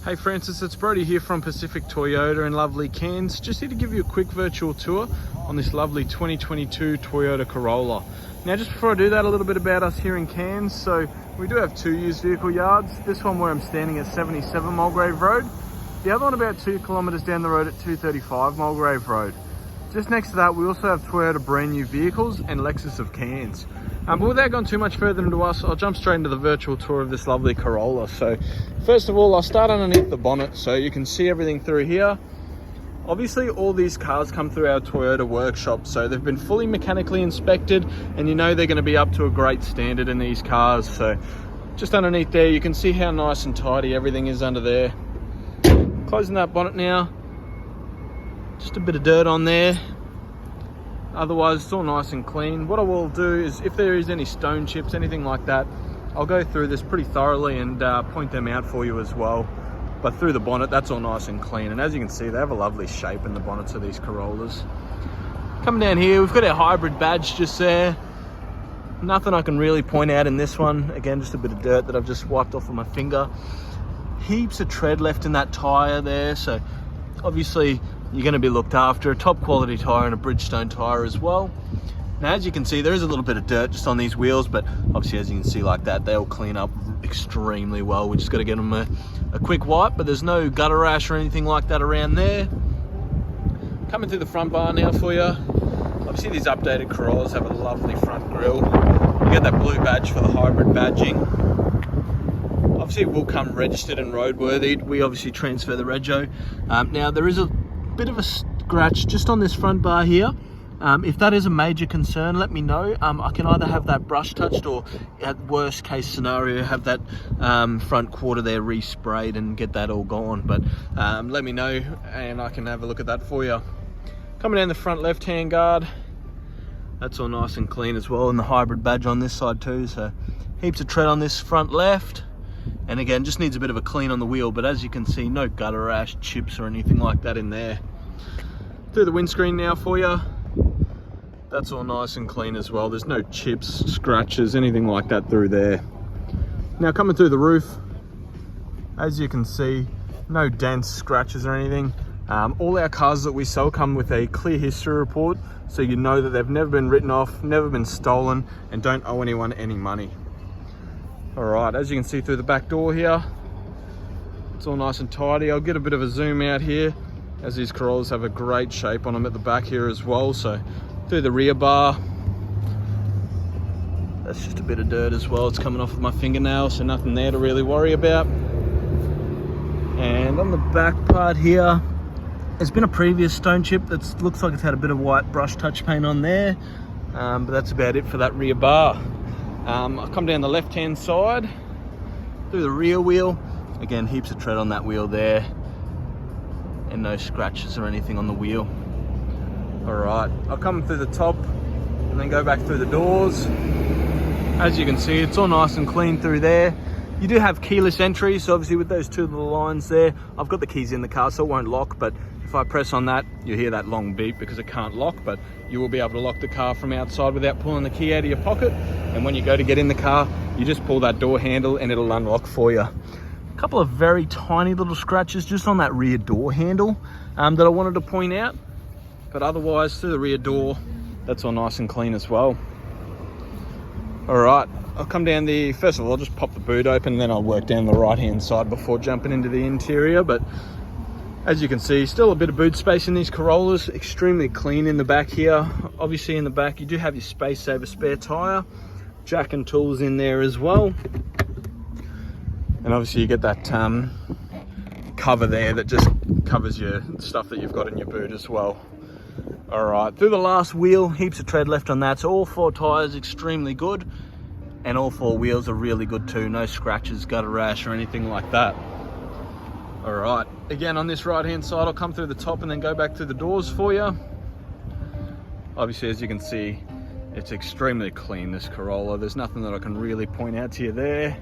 Hey Francis, it's Brody here from Pacific Toyota in lovely Cairns. Just here to give you a quick virtual tour on this lovely 2022 Toyota Corolla. Now just before I do that, a little bit about us here in Cairns. So we do have two used vehicle yards. This one where I'm standing at 77 Mulgrave Road. The other one about 2 kilometres down the road at 235 Mulgrave Road. Just next to that, we also have Toyota brand new vehicles and Lexus of Cairns. But without going too much further into us, I'll jump straight into the virtual tour of this lovely Corolla. So first of all, I'll start underneath the bonnet so you can see everything through here. Obviously, all these cars come through our Toyota workshop, so they've been fully mechanically inspected, and you know they're going to be up to a great standard in these cars. So just underneath there, you can see how nice and tidy everything is under there. Closing that bonnet now. Just a bit of dirt on there. Otherwise, it's all nice and clean. What I will do is, if there is any stone chips, anything like that, I'll go through this pretty thoroughly and point them out for you as well. But through the bonnet, that's all nice and clean. And as you can see, they have a lovely shape in the bonnets of these Corollas. Coming down here, we've got our hybrid badge just there. Nothing I can really point out in this one. Again, just a bit of dirt that I've just wiped off with my finger. Heaps of tread left in that tyre there. So obviously, you're going to be looked after. A top quality tyre and a Bridgestone tyre as well. Now, as you can see, there is a little bit of dirt just on these wheels, but obviously, as you can see like that, they'll clean up extremely well. We just got to get them a quick wipe, but there's no gutter rash or anything like that around there. Coming through the front bar now for you. Obviously, these updated Corollas have a lovely front grille. You get that blue badge for the hybrid badging. Obviously, it will come registered and roadworthy. We obviously transfer the rego. Now, there is a bit of a scratch just on this front bar here. If that is a major concern, let me know. I can either have that brush touched, or at worst case scenario, have that front quarter there resprayed and get that all gone. But let me know and I can have a look at that for you. Coming down the front left hand guard, that's all nice and clean as well, and the hybrid badge on this side too. So heaps of tread on this front left. And again, just needs a bit of a clean on the wheel, but as you can see, no gutter rash, chips or anything like that in there. Through the windscreen now for you. That's all nice and clean as well. There's no chips, scratches, anything like that through there. Now coming through the roof, as you can see, no dents, scratches or anything. All our cars that we sell come with a clear history report, so you know that they've never been written off, never been stolen, and don't owe anyone any money. Alright, as you can see through the back door here, it's all nice and tidy. I'll get a bit of a zoom out here, as these Corollas have a great shape on them at the back here as well. So through the rear bar, that's just a bit of dirt as well. It's coming off with my fingernail, so nothing there to really worry about. And on the back part here, there's been a previous stone chip that looks like it's had a bit of white brush touch paint on there, but that's about it for that rear bar. I'll come down the left hand side through the rear wheel. Again, heaps of tread on that wheel there, and no scratches or anything on the wheel. Alright, I'll come through the top and then go back through the doors. As you can see, it's all nice and clean through there. You do have keyless entry, so obviously with those two little lines there, I've got the keys in the car so it won't lock, but if I press on that, you hear that long beep because it can't lock, but you will be able to lock the car from outside without pulling the key out of your pocket. And when you go to get in the car, you just pull that door handle and it'll unlock for you. A couple of very tiny little scratches just on that rear door handle that I wanted to point out, but otherwise through the rear door, that's all nice and clean as well. Alright, I'll come down first of all, I'll just pop the boot open, and then I'll work down the right hand side before jumping into the interior. But as you can see, still a bit of boot space in these Corollas, extremely clean in the back here. Obviously in the back, you do have your space saver spare tyre, jack and tools in there as well. And obviously you get that cover there that just covers your stuff that you've got in your boot as well. Alright, through the last wheel, heaps of tread left on that, so all 4 tyres extremely good, and all 4 wheels are really good too. No scratches, gutter rash or anything like that. Alright, again on this right hand side, I'll come through the top and then go back through the doors for you. Obviously, as you can see, it's extremely clean, this Corolla. There's nothing that I can really point out to you there.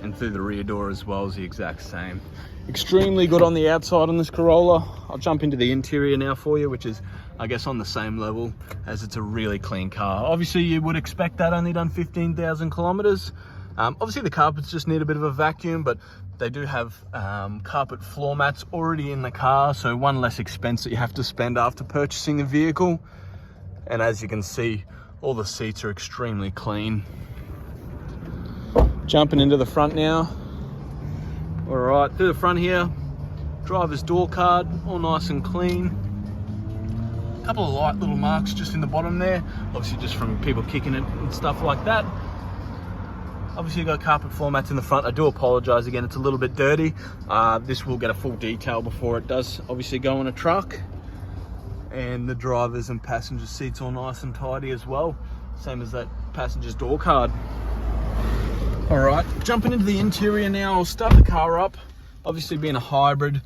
And through the rear door as well is the exact same. Extremely good on the outside on this Corolla. I'll jump into the interior now for you, which is, I guess, on the same level, as it's a really clean car. Obviously, you would expect that, only done 15,000 kilometers. Obviously the carpets just need a bit of a vacuum, but they do have carpet floor mats already in the car, so one less expense that you have to spend after purchasing the vehicle. And as you can see, all the seats are extremely clean. Jumping into the front now. All right, through the front here, driver's door card, all nice and clean. A couple of light little marks just in the bottom there, obviously just from people kicking it and stuff like that. Obviously you've got carpet floor mats in the front. I do apologize again, it's a little bit dirty. This will get a full detail before it does obviously go on a truck. And the driver's and passenger seats all nice and tidy as well. Same as that passenger's door card. All right, jumping into the interior now, I'll start the car up. Obviously being a hybrid,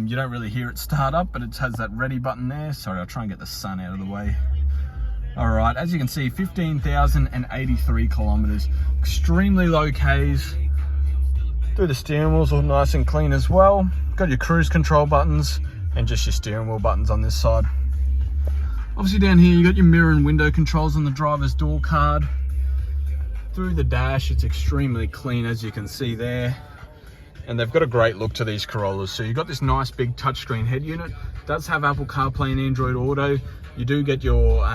you don't really hear it start up, but it has that ready button there. Sorry, I'll try and get the sun out of the way. All right, as you can see, 15,083 kilometers, extremely low Ks. Through the steering wheel's all nice and clean as well. Got your cruise control buttons and just your steering wheel buttons on this side. Obviously down here, you got your mirror and window controls on the driver's door card. Through the dash, it's extremely clean, as you can see there. And they've got a great look to these Corollas. So you've got this nice big touchscreen head unit. It does have Apple CarPlay and Android Auto. You do get your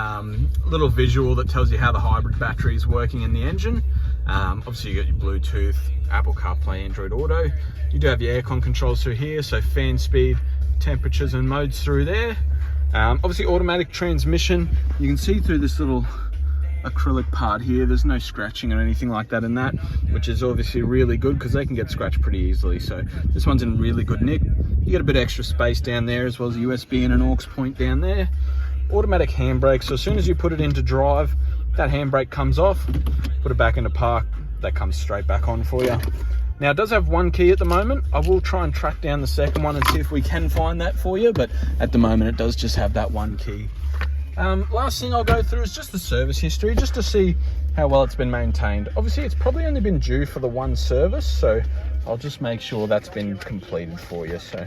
little visual that tells you how the hybrid battery is working in the engine. Obviously you got your Bluetooth, Apple CarPlay, Android Auto. You do have your aircon controls through here, so fan speed, temperatures and modes through there. Obviously automatic transmission. You can see through this little acrylic part here, there's no scratching or anything like that in that, which is obviously really good because they can get scratched pretty easily. So this one's in really good nick. You get a bit of extra space down there, as well as a USB and an aux point down there. Automatic handbrake, so as soon as you put it into drive, that handbrake comes off. Put it back into park, that comes straight back on for you. Now it does have one key at the moment. I will try and track down the second one and see if we can find that for you, but at the moment it does just have that one key. Last thing I'll go through is just the service history, just to see how well it's been maintained. Obviously it's probably only been due for the one service, so I'll just make sure that's been completed for you. So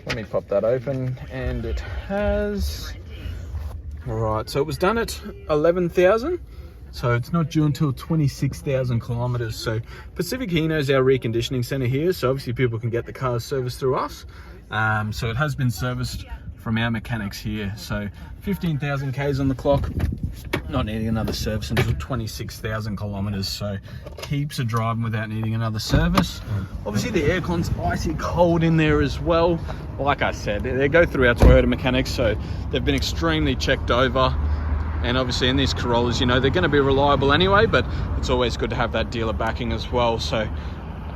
let me pop that open, and it has. All right, so it was done at 11,000. So it's not due until 26,000 kilometers. So Pacific Hino's our reconditioning center here. So obviously people can get the cars serviced through us. So it has been serviced from our mechanics here. So 15,000 Ks on the clock, not needing another service until 26,000 kilometers. So heaps of driving without needing another service. Obviously the aircon's icy cold in there as well. Like I said, they go through our Toyota mechanics, so they've been extremely checked over. And obviously in these Corollas, you know, they're going to be reliable anyway, but it's always good to have that dealer backing as well. So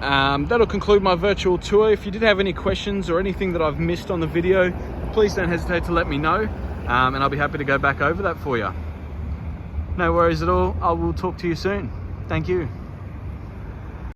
that'll conclude my virtual tour. If you did have any questions or anything that I've missed on the video, please don't hesitate to let me know, and I'll be happy to go back over that for you. No worries at all. I will talk to you soon. Thank you.